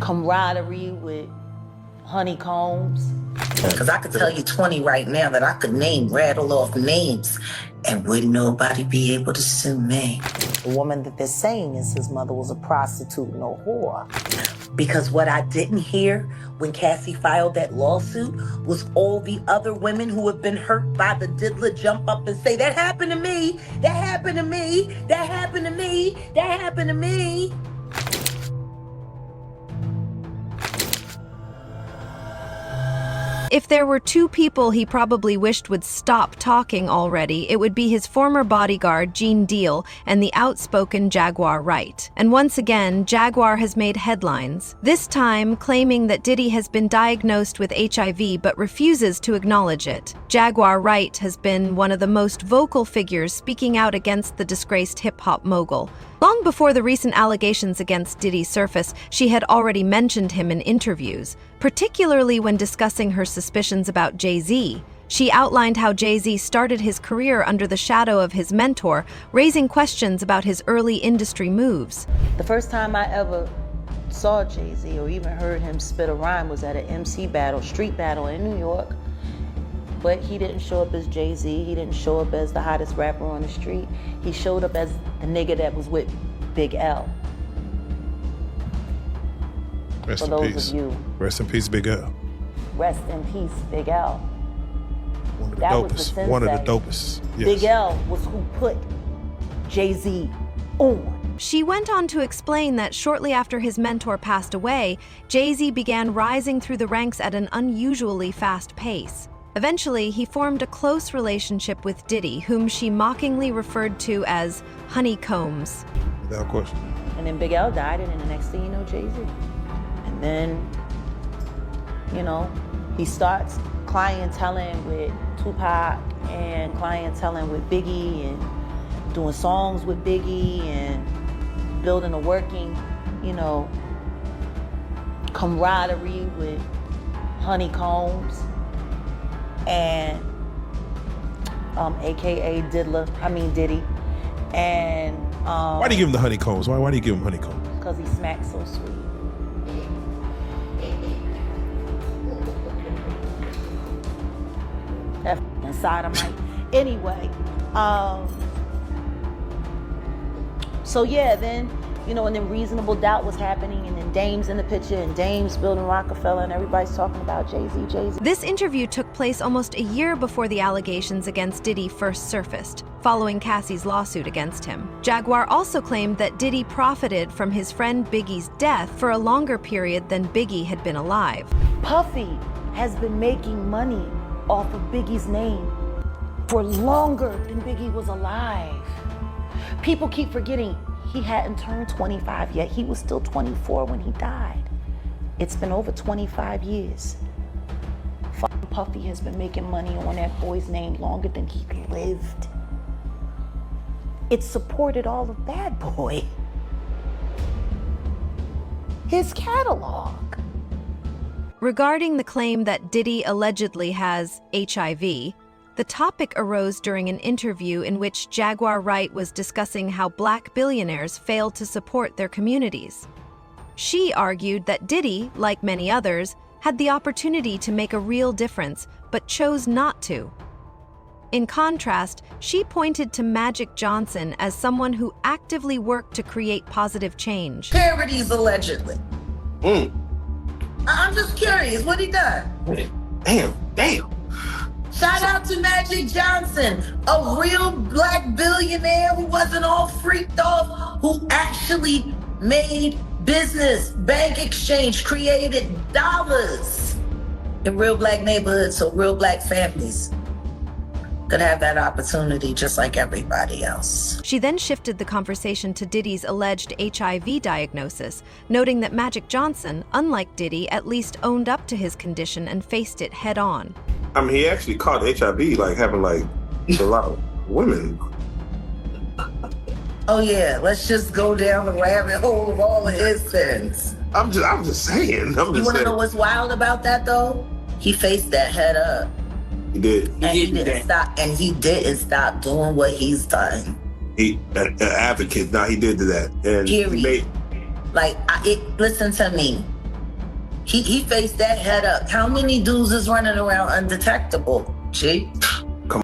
camaraderie with honeycombs. Because I could tell you 20 right now that I could rattle off names, and wouldn't nobody be able to sue me. The woman that they're saying is his mother was a prostitute and a whore. Because what I didn't hear when Cassie filed that lawsuit was all the other women who have been hurt by the diddler jump up and say, that happened to me, that happened to me, that happened to me, that happened to me. If there were two people he probably wished would stop talking already, it would be his former bodyguard, Gene Deal, and the outspoken Jaguar Wright. And once again, Jaguar has made headlines, this time claiming that Diddy has been diagnosed with HIV but refuses to acknowledge it. Jaguar Wright has been one of the most vocal figures speaking out against the disgraced hip-hop mogul. Long before the recent allegations against Diddy surfaced, she had already mentioned him in interviews, particularly when discussing her suspicions about Jay-Z. She outlined how Jay-Z started his career under the shadow of his mentor, raising questions about his early industry moves. The first time I ever saw Jay-Z or even heard him spit a rhyme was at an MC battle, street battle in New York. But he didn't show up as Jay-Z, he didn't show up as the hottest rapper on the street. He showed up as the nigga that was with Big L. Rest For in those peace. of you. Rest in peace, Big L. Rest in peace, Big L. One of the That was the dopest. sensei. One of the dopest. Yes. Big L was who put Jay-Z on. She went on to explain that shortly after his mentor passed away, Jay-Z began rising through the ranks at an unusually fast pace. Eventually, he formed a close relationship with Diddy, whom she mockingly referred to as honeycombs. Without question. And then Big L died, and then the next thing you know, Jay-Z. And then, you know, he starts clienteling with Tupac and clienteling with Biggie and doing songs with Biggie and building a working, you know, camaraderie with honeycombs and AKA Diddy. And Why do you give him the honeycombs? Why do you give him honeycombs? because he smacks so sweet. That f***ing sodomite. Anyway, so yeah, then, you know, and then Reasonable Doubt was happening, and then Dame's in the picture, and Dame's building Rockefeller, and everybody's talking about Jay-Z. This interview took place almost a year before the allegations against Diddy first surfaced, following Cassie's lawsuit against him. Jaguar also claimed that Diddy profited from his friend Biggie's death for a longer period than Biggie had been alive. Puffy has been making money off of Biggie's name for longer than Biggie was alive. People keep forgetting he hadn't turned 25 yet. He was still 24 when he died. It's been over 25 years. Fucking Puffy has been making money on that boy's name longer than he lived. It supported all of Bad Boy. His catalog. Regarding the claim that Diddy allegedly has HIV, the topic arose during an interview in which Jaguar Wright was discussing how black billionaires failed to support their communities. She argued that Diddy, like many others, had the opportunity to make a real difference, but chose not to. In contrast, she pointed to Magic Johnson as someone who actively worked to create positive change. Parodies, allegedly. I'm just curious, what he done? Damn. Shout out to Magic Johnson, a real black billionaire who wasn't all freaked off, who actually made business, bank exchange, created dollars in real black neighborhoods, so real black families could have that opportunity just like everybody else. She then shifted the conversation to Diddy's alleged HIV diagnosis, noting that Magic Johnson, unlike Diddy, at least owned up to his condition and faced it head-on. I mean, he actually caught HIV, like, having, like, a lot of women. Oh yeah, let's just go down the rabbit hole of all of his sins. I'm just saying. You wanna know what's wild about that though? He faced that head up. He did. And he didn't stop doing what he's done. He an advocate. Now he did do that. And Period. Listen to me. He faced that head up. How many dudes is running around undetectable, G?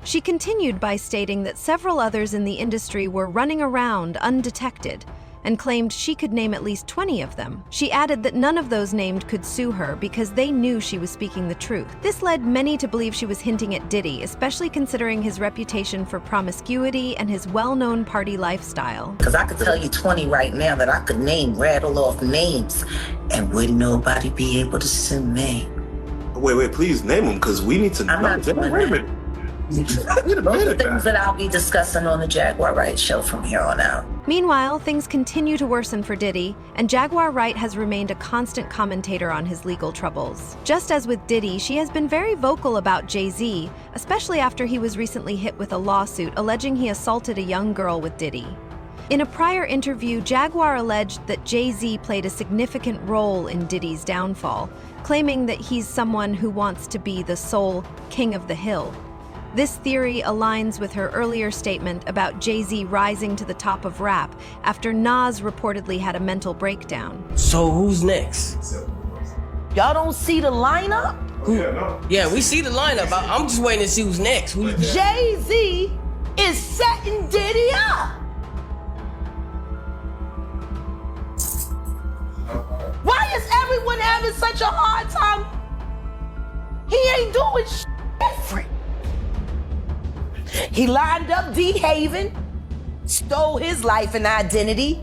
She continued by stating that several others in the industry were running around undetected and claimed she could name at least 20 of them. She added that none of those named could sue her because they knew she was speaking the truth. This led many to believe she was hinting at Diddy, especially considering his reputation for promiscuity and his well-known party lifestyle. Because I could tell you 20 right now that I could rattle off names, and wouldn't nobody be able to sue me. Wait, please name them, because we need to know. I'm not doing Wait a that. minute. Those are things that I'll be discussing on the Jaguar Wright show from here on out. Meanwhile, things continue to worsen for Diddy, and Jaguar Wright has remained a constant commentator on his legal troubles. Just as with Diddy, she has been very vocal about Jay-Z, especially after he was recently hit with a lawsuit alleging he assaulted a young girl with Diddy. In a prior interview, Jaguar alleged that Jay-Z played a significant role in Diddy's downfall, claiming that he's someone who wants to be the sole king of the hill. This theory aligns with her earlier statement about Jay-Z rising to the top of rap after Nas reportedly had a mental breakdown. So who's next? Y'all don't see the lineup? Yeah, we see the lineup. I'm just waiting to see who's next. Jay-Z is setting Diddy up. Why is everyone having such a hard time? He ain't doing shit different. He lined up D. Haven, stole his life and identity.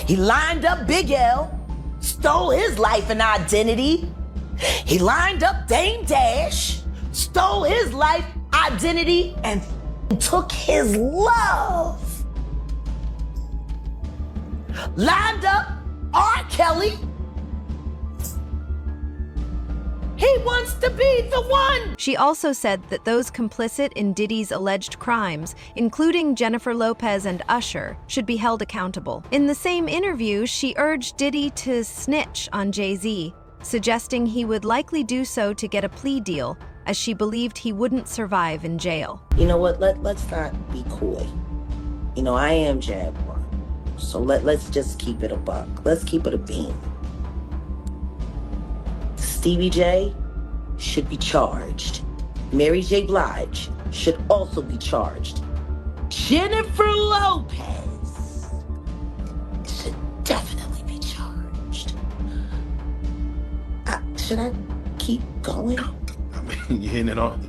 He lined up Big L, stole his life and identity. He lined up Dame Dash, stole his life, identity, and took his love. Lined up R. Kelly. He wants to be the one. She also said that those complicit in Diddy's alleged crimes, including Jennifer Lopez and Usher, should be held accountable. In the same interview, she urged Diddy to snitch on Jay-Z, suggesting he would likely do so to get a plea deal, as she believed he wouldn't survive in jail. You know what? Let's not be coy. You know, I am Jaguar. So let's just keep it a buck. Let's keep it a bean. Stevie J should be charged. Mary J. Blige should also be charged. Jennifer Lopez should definitely be charged. Should I keep going? I mean, you're hitting it on.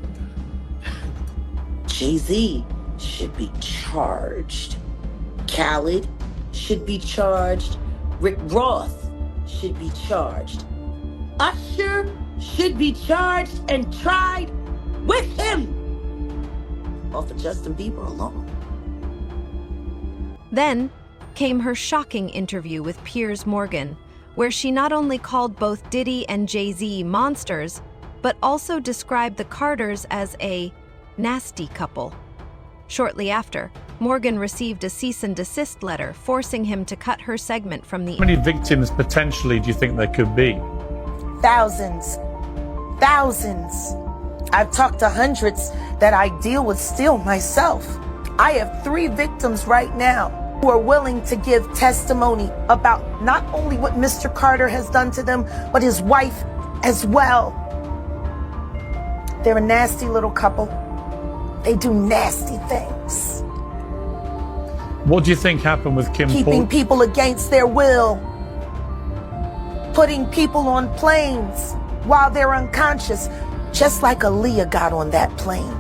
Jay-Z should be charged. Khaled should be charged. Rick Ross should be charged. Usher should be charged and tried with him. Off of Justin Bieber alone. Then came her shocking interview with Piers Morgan, where she not only called both Diddy and Jay-Z monsters, but also described the Carters as a nasty couple. Shortly after, Morgan received a cease and desist letter forcing him to cut her segment from the. How many victims potentially do you think there could be? Thousands. I've talked to hundreds that I deal with still myself. I have 3 victims right now who are willing to give testimony about not only what Mr. Carter has done to them, but his wife as well. They're a nasty little couple. They do nasty things. What do you think happened with Kim Keeping Porter? people against their will. Putting people on planes while they're unconscious, just like Aaliyah got on that plane.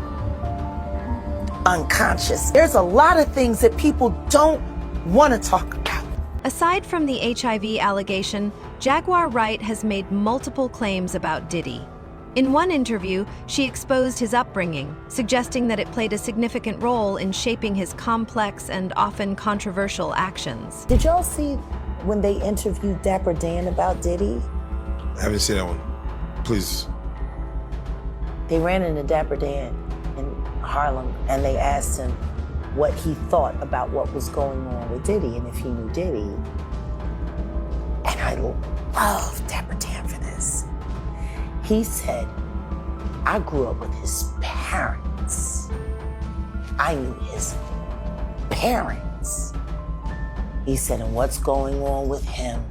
Unconscious. There's a lot of things that people don't want to talk about. Aside from the HIV allegation, Jaguar Wright has made multiple claims about Diddy. In one interview, she exposed his upbringing, suggesting that it played a significant role in shaping his complex and often controversial actions. Did y'all see when they interviewed Dapper Dan about Diddy? I haven't seen that one. Please. They ran into Dapper Dan in Harlem and they asked him what he thought about what was going on with Diddy and if he knew Diddy. And I love Dapper Dan for this. He said, I grew up with his parents. I knew his parents. He said, and what's going on with him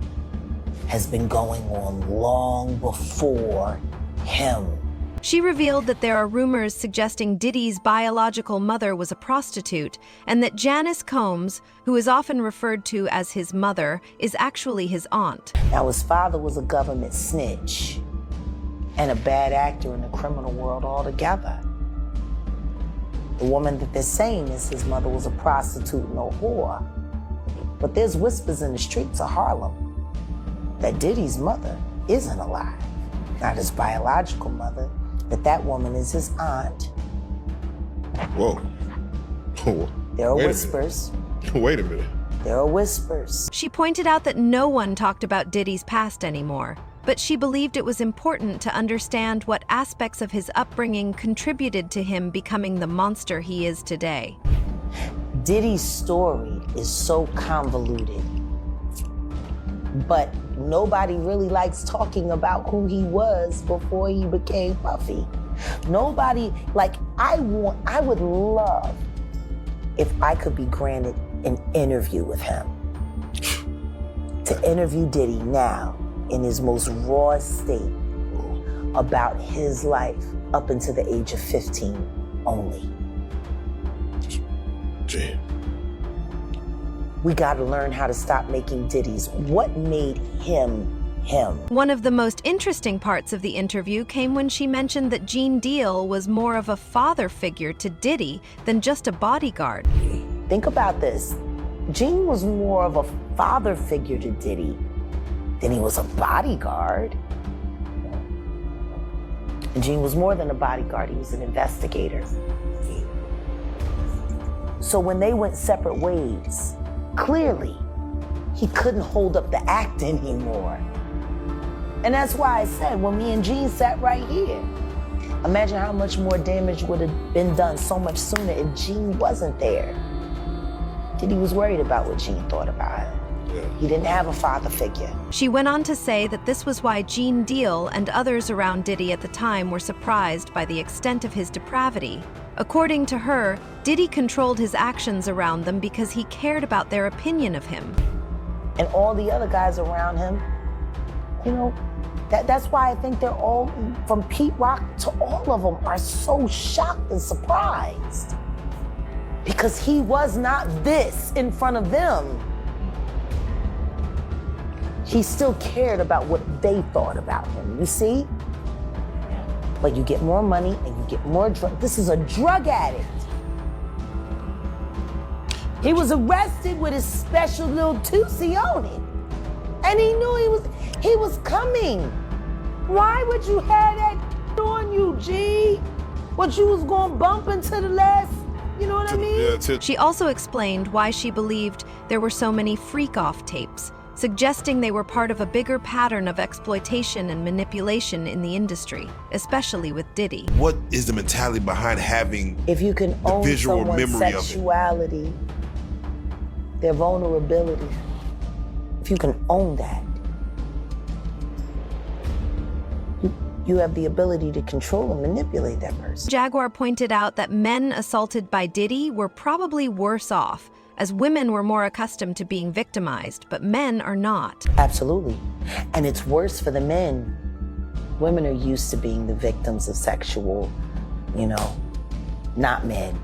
has been going on long before him. She revealed that there are rumors suggesting Diddy's biological mother was a prostitute, and that Janice Combs, who is often referred to as his mother, is actually his aunt. Now, his father was a government snitch and a bad actor in the criminal world altogether. The woman that they're saying is his mother was a prostitute and a whore. But there's whispers in the streets of Harlem that Diddy's mother isn't alive, not his biological mother, that woman is his aunt. Whoa. There are Wait a whispers. Wait a minute. There are whispers. She pointed out that no one talked about Diddy's past anymore, but she believed it was important to understand what aspects of his upbringing contributed to him becoming the monster he is today. Diddy's story is so convoluted, but nobody really likes talking about who he was before he became Puffy. Nobody, I would love if I could be granted an interview with him. To interview Diddy now in his most raw state about his life up until the age of 15 only. Gee. We gotta learn how to stop making Diddies. What made him him? One of the most interesting parts of the interview came when she mentioned that Gene Deal was more of a father figure to Diddy than just a bodyguard. Think about this. Gene was more of a father figure to Diddy than he was a bodyguard. And Gene was more than a bodyguard, he was an investigator. So when they went separate ways, clearly he couldn't hold up the act anymore. And that's why I said, when me and Gene sat right here, imagine how much more damage would have been done so much sooner if Gene wasn't there. Diddy was worried about what Gene thought about him. He didn't have a father figure. She went on to say that this was why Gene Deal and others around Diddy at the time were surprised by the extent of his depravity. According to her, Diddy controlled his actions around them because he cared about their opinion of him. And all the other guys around him, that's why I think they're all, from Pete Rock to all of them, are so shocked and surprised. Because he was not this in front of them. He still cared about what they thought about him, you see? But you get more money and you get more drugs. This is a drug addict. He was arrested with his special little Tootsie on it. And he knew he was coming. Why would you have that on you, G? What, you was gonna bump into the last, you know what I mean? She also explained why she believed there were so many freak-off tapes, suggesting they were part of a bigger pattern of exploitation and manipulation in the industry, especially with Diddy. What is the mentality behind having if you can the own visual someone's memory sexuality, their vulnerability, if you can own that, you have the ability to control and manipulate that person. Jaguar pointed out that men assaulted by Diddy were probably worse off, as women were more accustomed to being victimized, but men are not. Absolutely. And it's worse for the men. Women are used to being the victims of sexual, not men.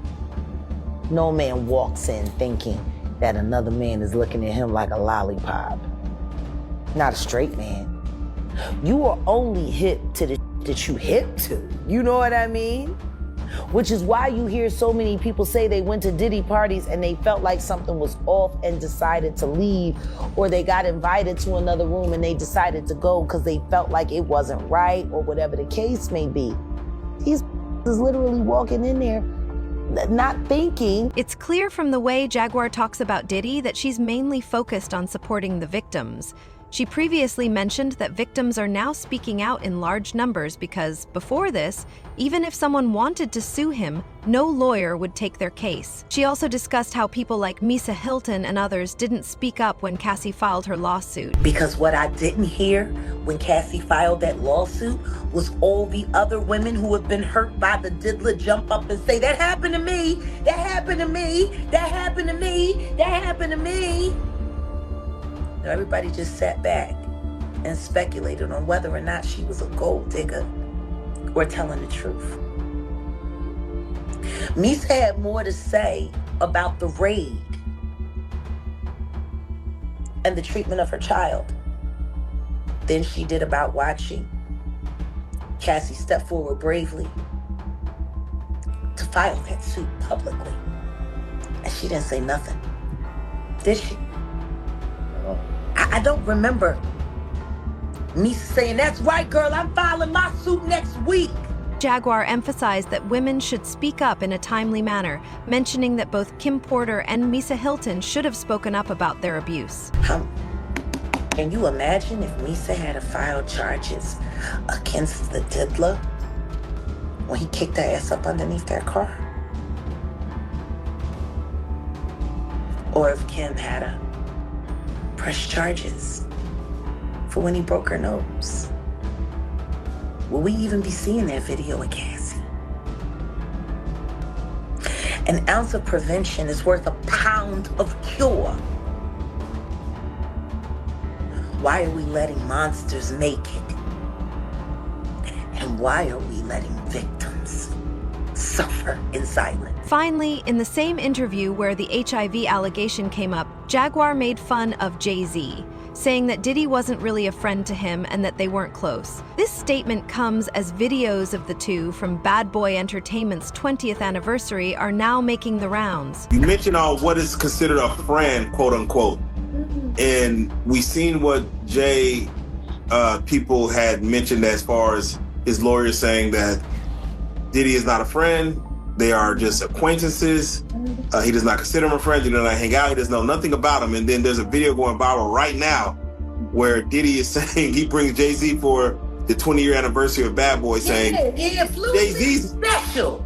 No man walks in thinking that another man is looking at him like a lollipop. Not a straight man. You are only hip to the that you hip to. You know what I mean? Which is why you hear so many people say they went to Diddy parties and they felt like something was off and decided to leave, or they got invited to another room and they decided to go because they felt like it wasn't right, or whatever the case may be. These is literally walking in there not thinking. It's clear from the way Jaguar talks about Diddy that she's mainly focused on supporting the victims. She previously mentioned that victims are now speaking out in large numbers because, before this, even if someone wanted to sue him, no lawyer would take their case. She also discussed how people like Misa Hilton and others didn't speak up when Cassie filed her lawsuit. Because what I didn't hear when Cassie filed that lawsuit was all the other women who have been hurt by the diddler jump up and say, that happened to me, that happened to me, that happened to me, that happened to me. Everybody just sat back and speculated on whether or not she was a gold digger or telling the truth. Misa had more to say about the raid and the treatment of her child than she did about watching Cassie step forward bravely to file that suit publicly. And she didn't say nothing, did she? I don't remember me saying, "That's right, girl, I'm filing my suit next week." Jaguar emphasized that women should speak up in a timely manner, mentioning that both Kim Porter and Misa Hilton should have spoken up about their abuse. Can you imagine if Misa had filed charges against the diddler when he kicked her ass up underneath their car? Or if Kim had pressed charges for when he broke her nose? Will we even be seeing that video with Cassie? An ounce of prevention is worth a pound of cure. Why are we letting monsters make it? And why are we letting victims suffer in silence? Finally, in the same interview where the HIV allegation came up, Jaguar made fun of Jay-Z, saying that Diddy wasn't really a friend to him and that they weren't close. This statement comes as videos of the two from Bad Boy Entertainment's 20th anniversary are now making the rounds. You mentioned what is considered a friend, quote unquote. And we seen what Jay people had mentioned as far as his lawyer saying that Diddy is not a friend. They are just acquaintances. He does not consider him a friend. He does not hang out. He doesn't know nothing about him. And then there's a video going viral right now where Diddy is saying he brings Jay-Z for the 20-year anniversary of Bad Boy, saying Jay-Z's special.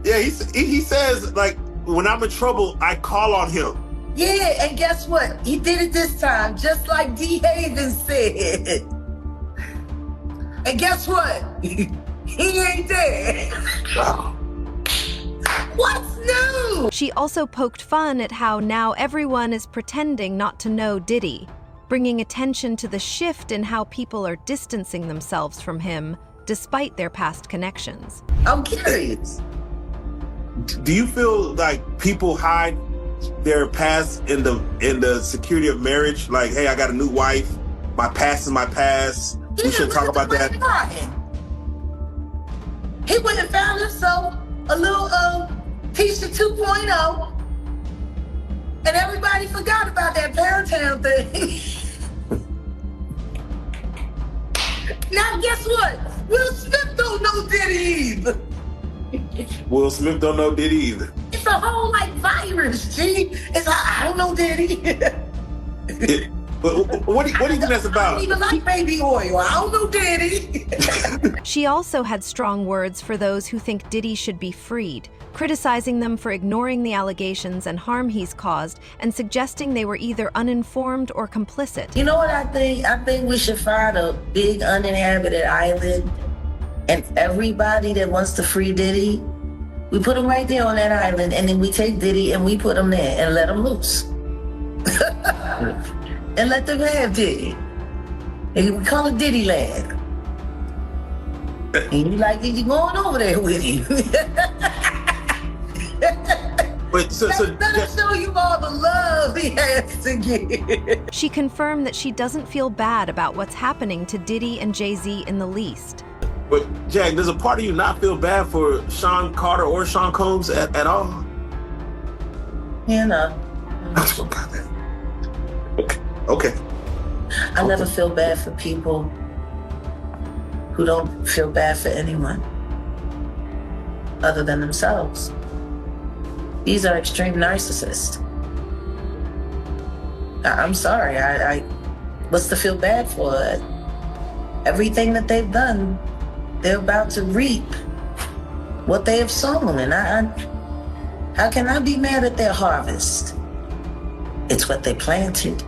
Yeah, he says, like, when I'm in trouble, I call on him. Yeah, and guess what? He did it this time, just like D. Haven said. And guess what? He ain't there. What's new? She also poked fun at how now everyone is pretending not to know Diddy, bringing attention to the shift in how people are distancing themselves from him despite their past connections. I'm curious. Do you feel like people hide their past in the security of marriage? Like, hey, I got a new wife. My past is my past. We should talk about that. He went and found himself a little Tisha 2.0, and everybody forgot about that Parenthood thing. Now guess what? Will Smith don't know Diddy either. Will Smith don't know Diddy either. It's a whole like virus, G. It's like, I don't know Diddy. But what do you think that's about? I don't even like baby oil. I don't know Diddy. She also had strong words for those who think Diddy should be freed, criticizing them for ignoring the allegations and harm he's caused and suggesting they were either uninformed or complicit. You know what I think? I think we should find a big uninhabited island, and everybody that wants to free Diddy, we put him right there on that island, and then we take Diddy and we put him there and let him loose. And let them have Diddy. And we call it Diddy Land. And you like it, you going over there with him. But let him show you all the love he has to give. She confirmed that she doesn't feel bad about what's happening to Diddy and Jay-Z in the least. But Jack, does a part of you not feel bad for Sean Carter or Sean Combs at all? You know. Okay. I never feel bad for people who don't feel bad for anyone other than themselves. These are extreme narcissists. I'm sorry, I what's to feel bad for? Everything that they've done, they're about to reap what they have sown. And how can I be mad at their harvest? It's what they planted.